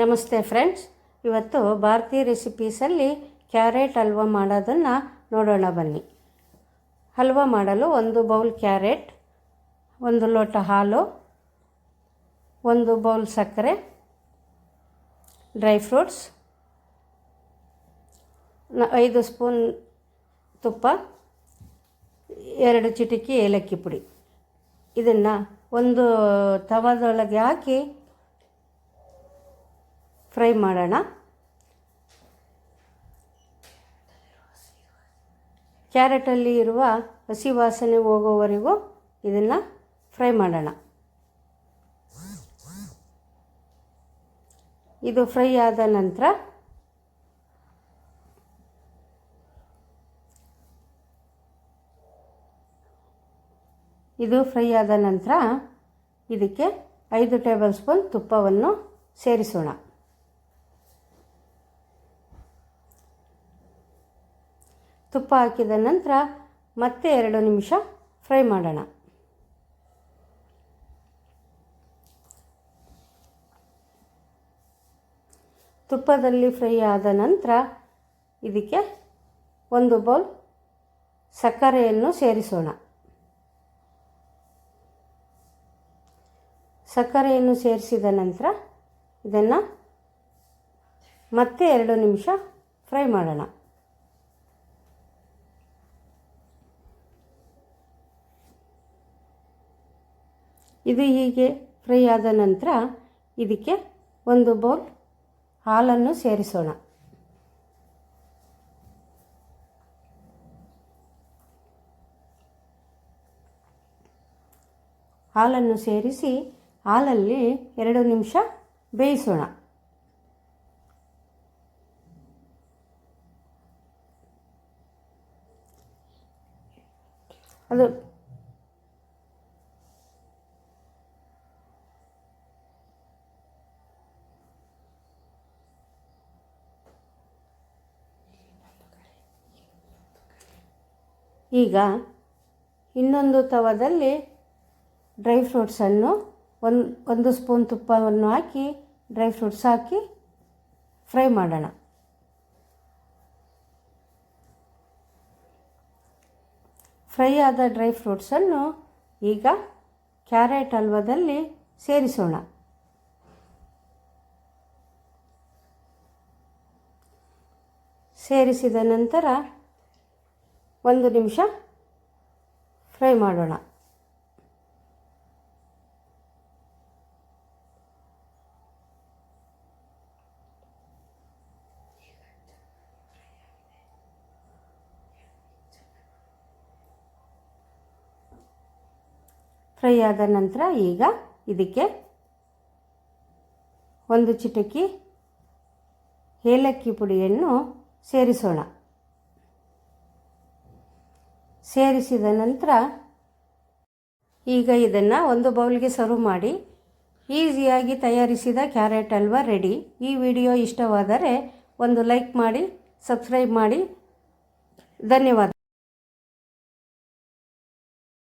ನಮಸ್ತೆ ಫ್ರೆಂಡ್ಸ್, ಇವತ್ತು ಭಾರತೀಯ ರೆಸಿಪೀಸಲ್ಲಿ ಕ್ಯಾರೆಟ್ ಹಲ್ವಾ ಮಾಡೋದನ್ನು ನೋಡೋಣ ಬನ್ನಿ. ಹಲ್ವಾ ಮಾಡಲು 1 ಬೌಲ್ ಕ್ಯಾರೆಟ್, 1 ಲೋಟ ಹಾಲು, 1 ಬೌಲ್ ಸಕ್ಕರೆ, ಡ್ರೈ ಫ್ರೂಟ್ಸ್, 5 ಸ್ಪೂನ್ ತುಪ್ಪ, 2 ಚಿಟಿಕೆ ಏಲಕ್ಕಿ ಪುಡಿ. ಇದನ್ನು ಒಂದು ತವಾದೊಳಗೆ ಹಾಕಿ ಫ್ರೈ ಮಾಡೋಣ. ಕ್ಯಾರೆಟಲ್ಲಿ ಇರುವ ಹಸಿ ವಾಸನೆ ಹೋಗೋವರೆಗೂ ಇದನ್ನು ಫ್ರೈ ಮಾಡೋಣ. ಇದು ಫ್ರೈ ಆದ ನಂತರ ಇದಕ್ಕೆ 5 ಟೇಬಲ್ ಸ್ಪೂನ್ ತುಪ್ಪವನ್ನು ಸೇರಿಸೋಣ. ತುಪ್ಪ ಹಾಕಿದ ನಂತರ ಮತ್ತೆ 2 ನಿಮಿಷ ಫ್ರೈ ಮಾಡೋಣ. ತುಪ್ಪದಲ್ಲಿ ಫ್ರೈ ಆದ ನಂತರ ಇದಕ್ಕೆ 1 ಬೌಲ್ ಸಕ್ಕರೆಯನ್ನು ಸೇರಿಸೋಣ. ಸಕ್ಕರೆಯನ್ನು ಸೇರಿಸಿದ ನಂತರ ಇದನ್ನು ಮತ್ತೆ 2 ನಿಮಿಷ ಫ್ರೈ ಮಾಡೋಣ. ಇದು ಹೀಗೆ ಫ್ರೈ ಆದ ನಂತರ ಇದಕ್ಕೆ 1 ಬೌಲ್ ಹಾಲನ್ನು ಸೇರಿಸೋಣ. ಹಾಲನ್ನು ಸೇರಿಸಿ ಹಾಲಲ್ಲಿ 2 ನಿಮಿಷ ಬೇಯಿಸೋಣ. ಅದು ಈಗ ಇನ್ನೊಂದು ತವದಲ್ಲಿ ಡ್ರೈ ಫ್ರೂಟ್ಸನ್ನು 1 ಸ್ಪೂನ್ ತುಪ್ಪವನ್ನು ಹಾಕಿ ಡ್ರೈ ಫ್ರೂಟ್ಸ್ ಹಾಕಿ ಫ್ರೈ ಮಾಡೋಣ. ಫ್ರೈ ಆದ ಡ್ರೈ ಫ್ರೂಟ್ಸನ್ನು ಈಗ ಕ್ಯಾರೆಟ್ ಹಲ್ವಾದಲ್ಲಿ ಸೇರಿಸೋಣ. ಸೇರಿಸಿದ ನಂತರ 1 ನಿಮಿಷ ಫ್ರೈ ಮಾಡೋಣ. ಫ್ರೈ ಆದ ನಂತರ ಈಗ ಇದಕ್ಕೆ 1 ಚಿಟಿಕೆ ಏಲಕ್ಕಿ ಪುಡಿಯನ್ನು ಸೇರಿಸೋಣ. ಸೇರಿಸಿದ ನಂತರ ಈಗ ಇದನ್ನು 1 ಬೌಲ್ಗೆ ಸರ್ವ್ ಮಾಡಿ ಈಸಿಯಾಗಿ ತಯಾರಿಸಿದ ಕ್ಯಾರೆಟ್ ಹಲ್ವಾ ರೆಡಿ. ಈ ವಿಡಿಯೋ ಇಷ್ಟವಾದರೆ ಒಂದು ಲೈಕ್ ಮಾಡಿ, ಸಬ್ಸ್ಕ್ರೈಬ್ ಮಾಡಿ. ಧನ್ಯವಾದ.